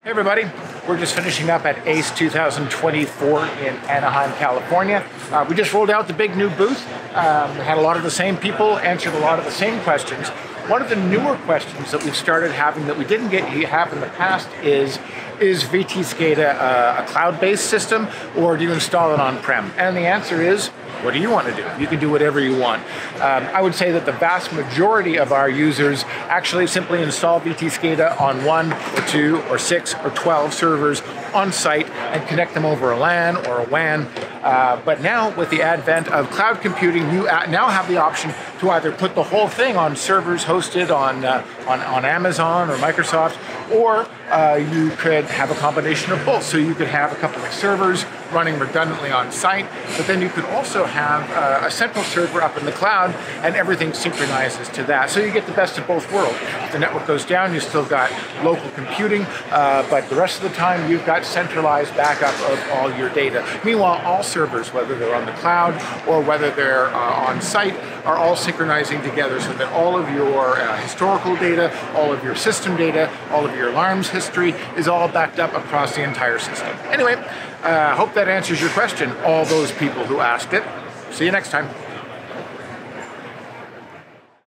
Hey everybody, we're just finishing up at ACE 2024 in Anaheim, California. We just rolled out the big new booth. We had a lot of the same people, answered a lot of the same questions. One of the newer questions that we've started having that we didn't have in the past is VTScada a cloud-based system, or do you install it on-prem? And the answer is, what do you want to do? You can do whatever you want. I would say that the vast majority of our users actually simply install VTScada on 1 or 2 or 6 or 12 servers on site and connect them over a LAN or a WAN. But now, with the advent of cloud computing, you now have the option to either put the whole thing on servers hosted on Amazon or Microsoft, or you could have a combination of both. So you could have a couple of servers running redundantly on site, but then you could also have a central server up in the cloud, and everything synchronizes to that. So you get the best of both worlds. If the network goes down, you still got local computing, but the rest of the time you've got centralized backup of all your data. Meanwhile, all servers, whether they're on the cloud or whether they're on site, are all synchronizing together so that all of your historical data, all of your system data, all of your alarms history is all backed up across the entire system. Anyway, hope that answers your question, all those people who asked it. See you next time.